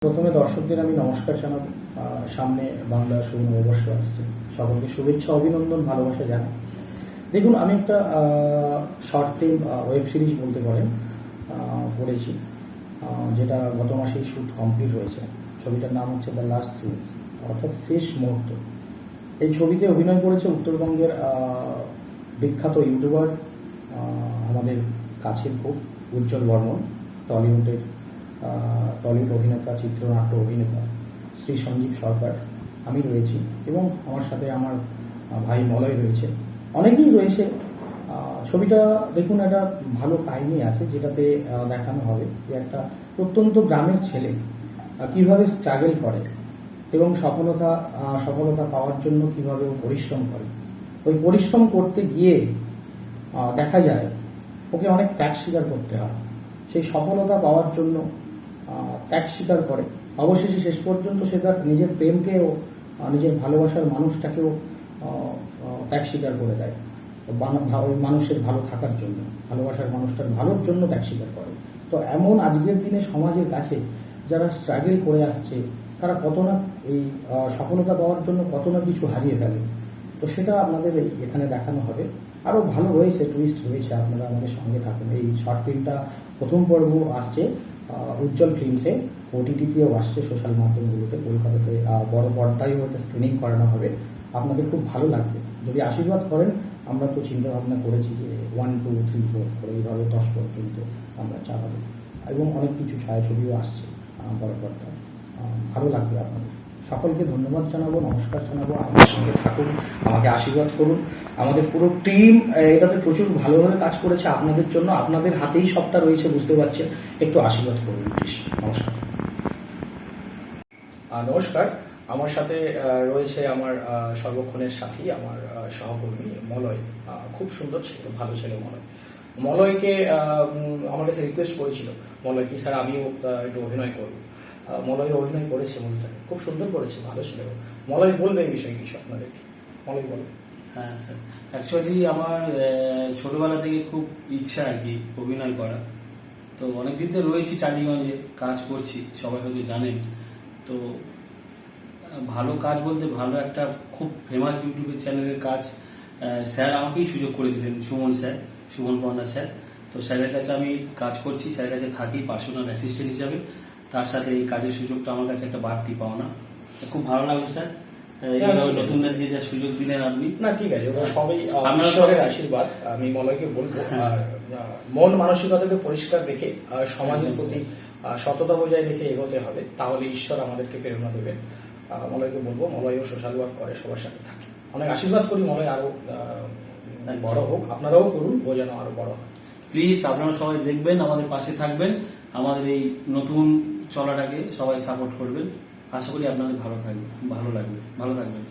প্রথমে দর্শকদের আমি নমস্কার জানাবো। সামনে বাংলা শুভ নববর্ষ আসছে, সকলকে শুভেচ্ছা, অভিনন্দন, ভালোবাসা জানাই। দেখুন, আমি একটা শর্ট ফিল্ম ওয়েব সিরিজ বলতে পারেন করেছি, যেটা গত মাসেই শ্যুট কমপ্লিট হয়েছে। ছবিটার নাম হচ্ছে দ্য লাস্ট সিনস, অর্থাৎ শেষ মুহূর্ত। এই ছবিতে অভিনয় করেছে উত্তরবঙ্গের বিখ্যাত ইউটিউবার, আমাদের কাছের খুব উজ্জ্বল বর্মন, টলিউড অভিনেতা, চিত্রনাট্য অভিনেতা শ্রী সঞ্জীব সরকার, আমি রয়েছি এবং আমার সাথে আমার ভাই মলয় রয়েছে, অনেকেই রয়েছে। ছবিটা দেখুন, একটা ভালো কাহিনী আছে, যেটাতে দেখানো হবে যে একটা প্রত্যন্ত গ্রামের ছেলে কিভাবে স্ট্রাগল করে এবং সফলতা পাওয়ার জন্য কিভাবে ও পরিশ্রম করে। ওই পরিশ্রম করতে গিয়ে দেখা যায় ওকে অনেক ত্যাগ স্বীকার করতে হয়। সেই সফলতা পাওয়ার জন্য ত্যাগ স্বীকার করে, অবশেষে শেষ পর্যন্ত সে তার নিজের প্রেমকেও, নিজের ভালোবাসার মানুষটাকেও ত্যাগ স্বীকার করে দেয়। ওই মানুষের ভালো থাকার জন্য, ভালোবাসার মানুষটার ভালোর জন্য ত্যাগ স্বীকার করে। তো এমন আজকের দিনে সমাজের কাছে যারা স্ট্রাগল করে আসছে, তারা কত না এই সফলতা পাওয়ার জন্য কত না কিছু হারিয়ে ফেলে। তো সেটা আপনাদের এখানে দেখানো হবে। আরো ভালো রয়েছে, টুইস্ট রয়েছে, আপনারা আমাদের সঙ্গে থাকুন। এই শর্ট ফিল্মটা প্রথম পর্ব আসছে উজ্জ্বল ফিল্মসে, ওটিটিতেও আসছে, সোশ্যাল মাধ্যমগুলোতে, কলকাতাতে বড় পর্দায় ওটা স্ক্রিনিং করানো হবে। আপনাদের খুব ভালো লাগবে যদি আশীর্বাদ করেন। আমরা তো চিন্তা ভাবনা করেছি যে 1, 2, 3, 4 করে এইভাবে 10 পর্যন্ত আমরা চালাবো, এবং অনেক কিছু ছায়াছবিও আসছে বড় পর্দায়। ভালো লাগবে আপনাদের। সকলকে ধন্যবাদ জানাবো, নমস্কার জানাবো। আমাদের সঙ্গে থাকুন, আমাকে আশীর্বাদ করুন। আমাদের পুরো টিম এটাতে প্রচুর ভালোভাবে কাজ করেছে আপনাদের জন্য। আপনাদের হাতেই সবটা রয়েছে, বুঝতে পারছেন। একটু আশীর্বাদ করুন প্লিজ। নমস্কার। নমস্কার, আমার সাথে রয়েছে আমার সর্বক্ষণের সাথী, আমার সহকর্মী মলয়। খুব সুন্দর ছেলে, ভালো ছেলে মলয়। মলয়কে আমার কাছে রিকোয়েস্ট করেছিল, মলয় কি স্যার আমিও একটু অভিনয় করবো। মলয় অভিনয় করেছে মুভিটাতে, খুব সুন্দর করেছে, ভালো ছিল। মলয় বলবে এই বিষয়ে কিছু আপনাদেরকে। মলয় বলবে। হ্যাঁ স্যার, অ্যাকচুয়ালি আমার ছোটবেলা থেকে খুব ইচ্ছা আর কি অভিনয় করা। তো অনেকদিন তো রয়েছি টালিগঞ্জে, কাজ করছি, সবাই হয়তো জানেন। তো ভালো কাজ বলতে ভালো একটা খুব ফেমাস ইউটিউবের চ্যানেলের কাজ স্যার আমাকেই সুযোগ করে দিলেন, সুমন পর্ণা স্যার। তো স্যারের কাছে আমি কাজ করছি, স্যারের কাছে থাকি পার্সোনাল অ্যাসিস্ট্যান্ট হিসাবে। তার সাথে এই কাজের সুযোগটা আমার কাছে একটা বাড়তি পাওনা। খুব ভালো লাগলো স্যার, নতুনদের দিয়ে যা সুযোগ দিলেন আপনি। না ঠিক আছে, ওরা সবাই ঈশ্বরের আশীর্বাদ। আমি মলয়কে বলবো, মন মানসিকতাকে পরিষ্কার রেখে সমাজের প্রতি সততা বজায় রেখে এগোতে হবে, তাহলে ঈশ্বর আমাদেরকে প্রেরণা দেবেন। মলয়কে বলবো, মলয়ও সোশ্যাল ওয়ার্ক করে, সবার সাথে থাকে। অনেক আশীর্বাদ করি মলয় আরো বড় হোক, আপনারাও করুন, ও যেন আরো বড় হয়। প্লিজ আপনারা সবাই দেখবেন, আমাদের পাশে থাকবেন, আমাদের এই নতুন চলাটাকে সবাই সাপোর্ট করবেন। আশা করি আপনাদের ভালো লাগবে। ভালো থাকবেন।